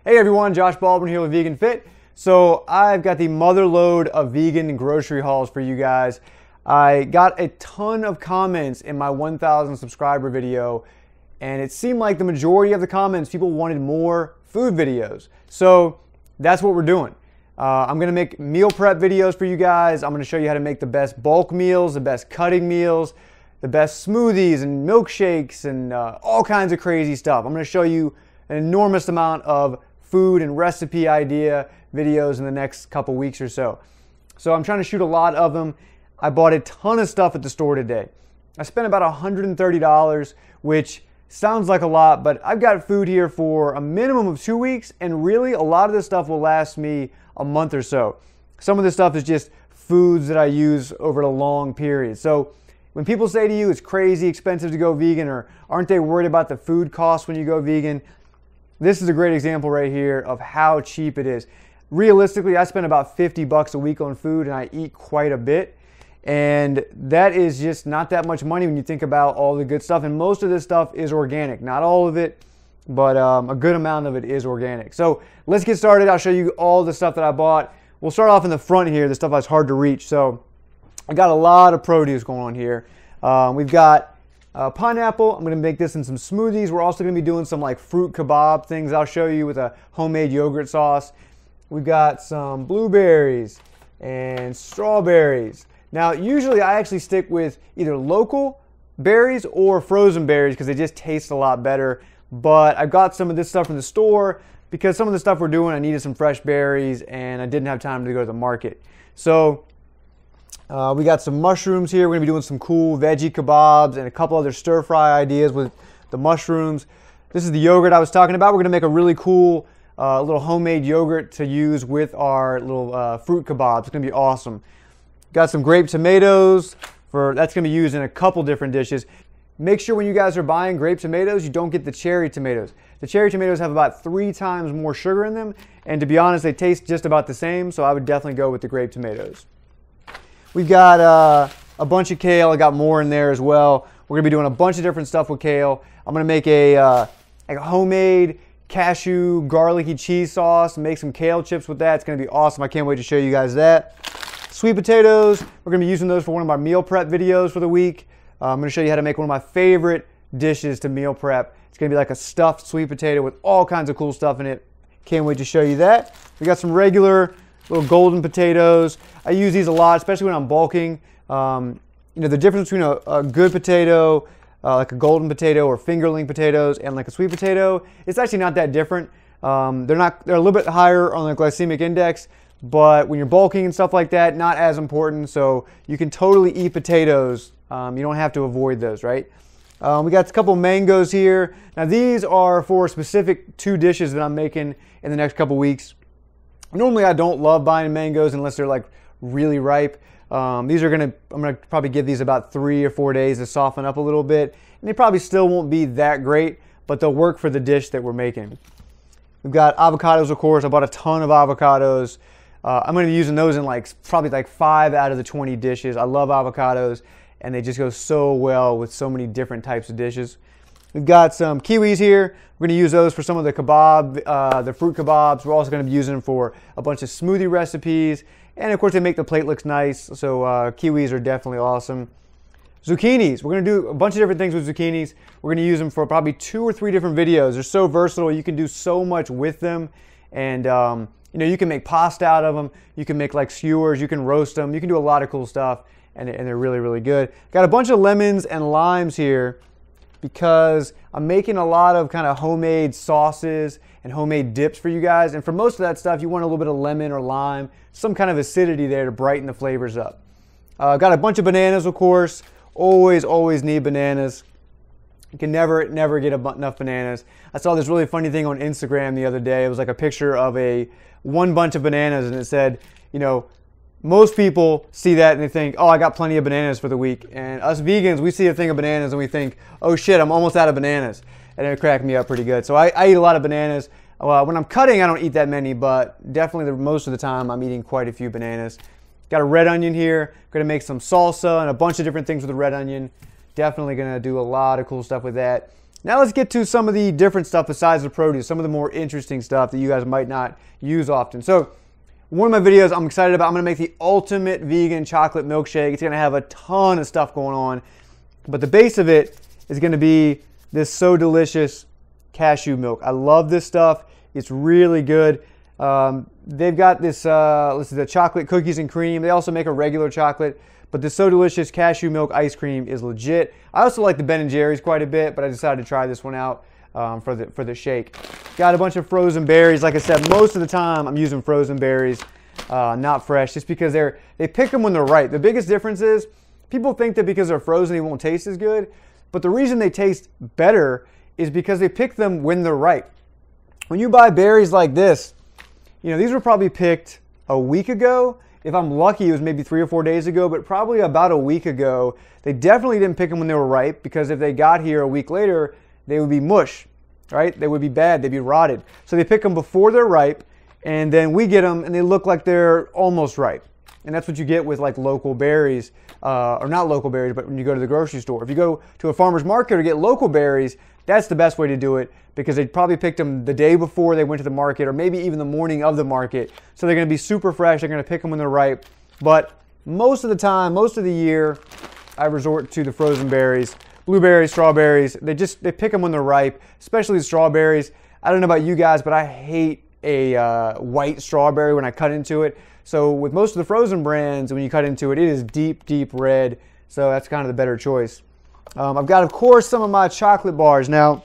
Hey everyone, Josh Baldwin here with Vegan Fit. So I've got the mother load of vegan grocery hauls for you guys. I got a ton of comments in my 1,000 subscriber video, and it seemed like the majority of the comments, people wanted more food videos. So that's what we're doing. I'm gonna make meal prep videos for you guys. I'm gonna show you how to make the best bulk meals, the best cutting meals, the best smoothies and milkshakes and all kinds of crazy stuff. I'm gonna show you an enormous amount of food and recipe idea videos in the next couple weeks or so. So I'm trying to shoot a lot of them. I bought a ton of stuff at the store today. I spent about $130, which sounds like a lot, but I've got food here for a minimum of 2 weeks, and really a lot of this stuff will last me a month or so. Some of this stuff is just foods that I use over a long period. So when people say to you it's crazy expensive to go vegan, or aren't they worried about the food costs when you go vegan, this is a great example right here of how cheap it is. Realistically, I spend about $50 a week on food, and I eat quite a bit. And that is just not that much money when you think about all the good stuff. And most of this stuff is organic. Not all of it, but a good amount of it is organic. So let's get started. I'll show you all the stuff that I bought. We'll start off in the front here, the stuff that's hard to reach. So I got a lot of produce going on here. We've got pineapple. I'm going to make this in some smoothies. We're also going to be doing some like fruit kebab things I'll show you with a homemade yogurt sauce. We've got some blueberries and strawberries. Now, usually I actually stick with either local berries or frozen berries because they just taste a lot better. But I got some of this stuff from the store because some of the stuff we're doing, I needed some fresh berries and I didn't have time to go to the market. So we got some mushrooms here. We're gonna be doing some cool veggie kebabs and a couple other stir fry ideas with the mushrooms. This is the yogurt I was talking about. We're gonna make a really cool little homemade yogurt to use with our little fruit kebabs. It's gonna be awesome. Got some grape tomatoes, that's gonna be used in a couple different dishes. Make sure when you guys are buying grape tomatoes, you don't get the cherry tomatoes. The cherry tomatoes have about 3 times more sugar in them, and to be honest, they taste just about the same, so I would definitely go with the grape tomatoes. We've got a bunch of kale. I got more in there as well. We're gonna be doing a bunch of different stuff with kale. I'm gonna make like a homemade cashew garlicky cheese sauce, make some kale chips with that. It's gonna be awesome. I can't wait to show you guys that. Sweet potatoes, we're gonna be using those for one of my meal prep videos for the week. I'm gonna show you how to make one of my favorite dishes to meal prep. It's gonna be like a stuffed sweet potato with all kinds of cool stuff in it. Can't wait to show you that. We got some regular little golden potatoes. I use these a lot, especially when I'm bulking. You know, the difference between a good potato, like a golden potato or fingerling potatoes, and like a sweet potato, it's actually not that different. They're a little bit higher on the glycemic index, but when you're bulking and stuff like that, not as important. So you can totally eat potatoes. You don't have to avoid those, right? We got a couple mangoes here. Now these are for specific 2 dishes that I'm making in the next couple weeks. Normally I don't love buying mangoes unless they're like really ripe. I'm gonna probably give these about 3 or 4 days to soften up a little bit. And they probably still won't be that great, but they'll work for the dish that we're making. We've got avocados, of course. I bought a ton of avocados. I'm gonna be using those in probably like 5 out of the 20 dishes. I love avocados, and they just go so well with so many different types of dishes. We've got some kiwis here. We're going to use those for some of the kebab, the fruit kebabs. We're also going to be using them for a bunch of smoothie recipes. And of course, they make the plate look nice. So kiwis are definitely awesome. Zucchinis. We're going to do a bunch of different things with zucchinis. We're going to use them for probably 2 or 3 different videos. They're so versatile. You can do so much with them. And you know, you can make pasta out of them. You can make like skewers. You can roast them. You can do a lot of cool stuff. And they're really, really good. Got a bunch of lemons and limes here, because I'm making a lot of kind of homemade sauces and homemade dips for you guys. And for most of that stuff, you want a little bit of lemon or lime, some kind of acidity there to brighten the flavors up. Got a bunch of bananas, of course. Always need bananas. You can never get enough bananas. I saw this really funny thing on Instagram the other day. It was like a picture of one bunch of bananas, and it said, you know, most people see that and they think, oh, I got plenty of bananas for the week. And us vegans, we see a thing of bananas and we think, oh shit, I'm almost out of bananas. And it cracked me up pretty good. So I eat a lot of bananas. When I'm cutting, I don't eat that many, but definitely most of the time I'm eating quite a few bananas. Got a red onion here. Gonna make some salsa and a bunch of different things with the red onion. Definitely gonna do a lot of cool stuff with that. Now let's get to some of the different stuff besides the produce, some of the more interesting stuff that you guys might not use often. So one of my videos I'm excited about, I'm going to make the ultimate vegan chocolate milkshake. It's going to have a ton of stuff going on, but the base of it is going to be this So Delicious cashew milk. I love this stuff. It's really good. They've got this, this is the chocolate cookies and cream. They also make a regular chocolate, but the So Delicious cashew milk ice cream is legit. I also like the Ben & Jerry's quite a bit, but I decided to try this one out for the shake. Got a bunch of frozen berries. Like I said, most of the time I'm using frozen berries, not fresh, just because they pick them when they're ripe. The biggest difference is people think that because they're frozen they won't taste as good, but the reason they taste better is because they pick them when they're ripe. When you buy berries like this, you know, these were probably picked a week ago. If I'm lucky, it was maybe 3 or 4 days ago, but probably about a week ago. They definitely didn't pick them when they were ripe, because if they got here a week later, they would be mush, right? They would be bad, they'd be rotted. So they pick them before they're ripe, and then we get them and they look like they're almost ripe. And that's what you get with like local berries, or not local berries, but when you go to the grocery store. If you go to a farmer's market to get local berries, that's the best way to do it, because they probably picked them the day before they went to the market, or maybe even the morning of the market. So they're going to be super fresh. They're going to pick them when they're ripe. But most of the time, most of the year, I resort to the frozen berries. Blueberries, strawberries, they pick them when they're ripe, especially the strawberries. I don't know about you guys, but I hate a white strawberry when I cut into it. So with most of the frozen brands, when you cut into it, it is deep, deep red. So that's kind of the better choice. I've got, of course, some of my chocolate bars. Now,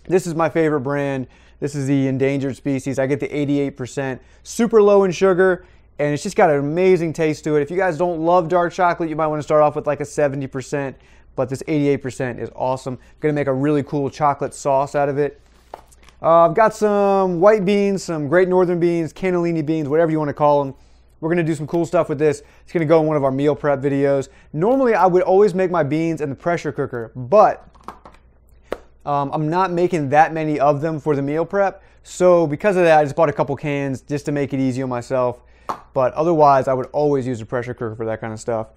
this is my favorite brand. This is the Endangered Species. I get the 88%, super low in sugar, and it's just got an amazing taste to it. If you guys don't love dark chocolate, you might want to start off with like a 70%, but this 88% is awesome. I'm going to make a really cool chocolate sauce out of it. I've got some white beans, some Great Northern beans, cannellini beans, whatever you want to call them. We're going to do some cool stuff with this. It's going to go in one of our meal prep videos. Normally, I would always make my beans in the pressure cooker, but I'm not making that many of them for the meal prep. So because of that, I just bought a couple cans just to make it easy on myself. But otherwise, I would always use a pressure cooker for that kind of stuff.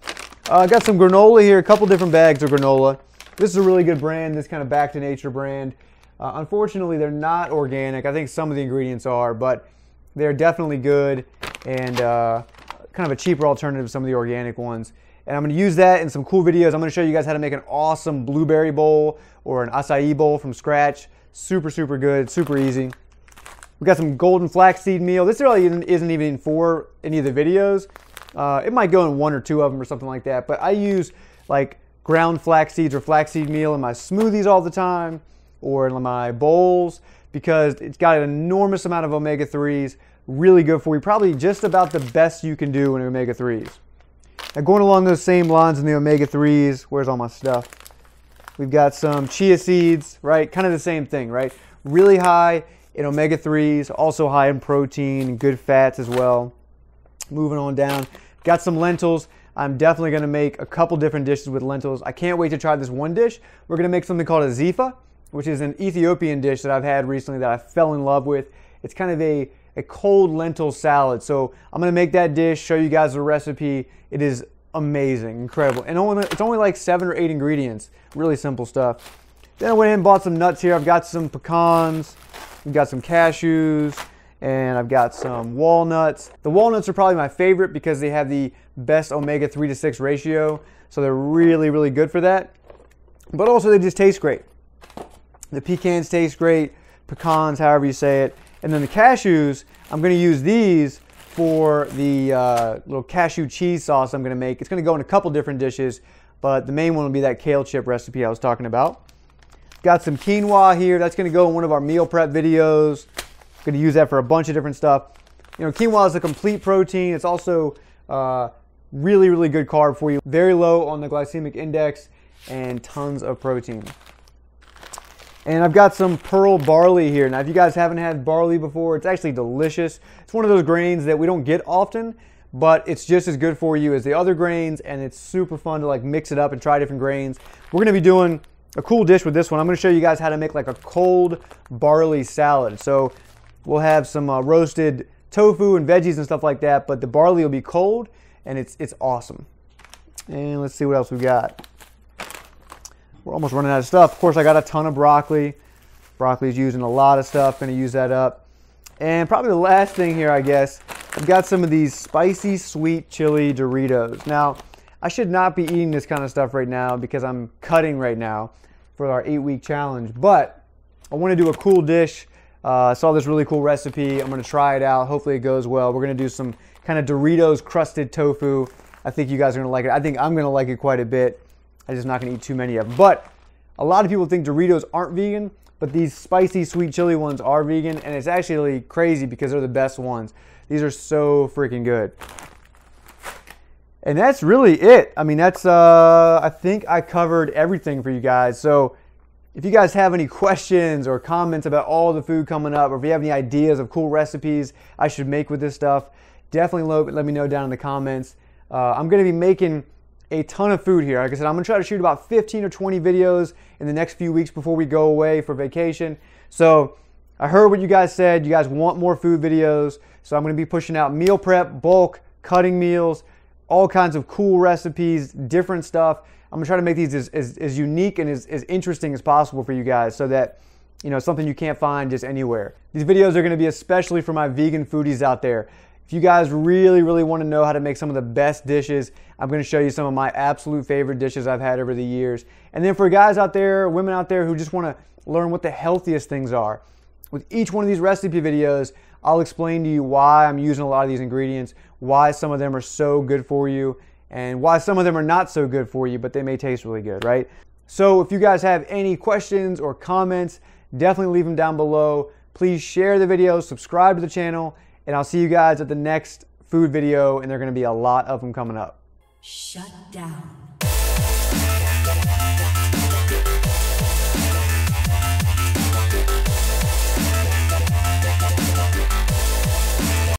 I got some granola here, a couple different bags of granola. This is a really good brand, this kind of Back to Nature brand. Unfortunately, they're not organic. I think some of the ingredients are, but they're definitely good and kind of a cheaper alternative to some of the organic ones. And I'm going to use that in some cool videos. I'm going to show you guys how to make an awesome blueberry bowl or an acai bowl from scratch. Super, super good, super easy. We got some golden flaxseed meal. This really isn't even for any of the videos. It might go in 1 or 2 of them or something like that, but I use like ground flax seeds or flaxseed meal in my smoothies all the time or in my bowls, because it's got an enormous amount of omega-3s, really good for you, probably just about the best you can do in omega-3s. Now going along those same lines in the omega-3s, where's all my stuff? We've got some chia seeds, right? Kind of the same thing, right? Really high in omega-3s, also high in protein, good fats as well. Moving on down, got some lentils. I'm definitely going to make a couple different dishes with lentils. I can't wait to try this one dish. We're going to make something called a zifa, which is an Ethiopian dish that I've had recently that I fell in love with. It's kind of a cold lentil salad. So I'm going to make that dish, show you guys the recipe. It is amazing, incredible. And it's only like 7 or 8 ingredients. Really simple stuff. Then I went ahead and bought some nuts here. I've got some pecans, we've got some cashews, and I've got some walnuts. The walnuts are probably my favorite because they have the best omega-3 to 6 ratio. So they're really, really good for that. But also they just taste great. The pecans taste great, pecans, however you say it. And then the cashews, I'm going to use these for the little cashew cheese sauce I'm going to make. It's going to go in a couple different dishes, but the main one will be that kale chip recipe I was talking about. Got some quinoa here. That's going to go in one of our meal prep videos. I'm going to use that for a bunch of different stuff. You know, quinoa is a complete protein. It's also really, really good carb for you. Very low on the glycemic index and tons of protein. And I've got some pearl barley here. Now, if you guys haven't had barley before, it's actually delicious. It's one of those grains that we don't get often, but it's just as good for you as the other grains, and it's super fun to like mix it up and try different grains. We're going to be doing a cool dish with this one. I'm going to show you guys how to make like a cold barley salad. So we'll have some roasted tofu and veggies and stuff like that, but the barley will be cold, and it's awesome. And let's see what else we've got. we're almost running out of stuff. Of course, I got a ton of broccoli. Broccoli's used in a lot of stuff. Gonna use that up. And probably the last thing here, I guess, I've got some of these spicy sweet chili Doritos. Now, I should not be eating this kind of stuff right now because I'm cutting right now for our 8-week challenge. But I want to do a cool dish. I saw this really cool recipe. I'm going to try it out. Hopefully it goes well. We're going to do some kind of Doritos crusted tofu. I think you guys are going to like it. I think I'm going to like it quite a bit. I'm just not going to eat too many of them. But a lot of people think Doritos aren't vegan, but these spicy sweet chili ones are vegan, and it's actually crazy because they're the best ones. These are so freaking good. And that's really it. I mean, that's, I think I covered everything for you guys. So if you guys have any questions or comments about all the food coming up, or if you have any ideas of cool recipes I should make with this stuff, definitely let me know down in the comments. I'm going to be making a ton of food here. Like I said, I'm going to try to shoot about 15 or 20 videos in the next few weeks before we go away for vacation. So I heard what you guys said. You guys want more food videos. So I'm going to be pushing out meal prep, bulk, cutting meals, all kinds of cool recipes, different stuff. I'm going to try to make these as unique and as interesting as possible for you guys so that, you know, something you can't find just anywhere. These videos are going to be especially for my vegan foodies out there. If you guys really, really want to know how to make some of the best dishes, I'm going to show you some of my absolute favorite dishes I've had over the years. And then for guys out there, women out there who just want to learn what the healthiest things are, with each one of these recipe videos, I'll explain to you why I'm using a lot of these ingredients, why some of them are so good for you, and why some of them are not so good for you, but they may taste really good, right? So if you guys have any questions or comments, definitely leave them down below. Please share the video, subscribe to the channel, and I'll see you guys at the next food video, and there are going to be a lot of them coming up. Shut down.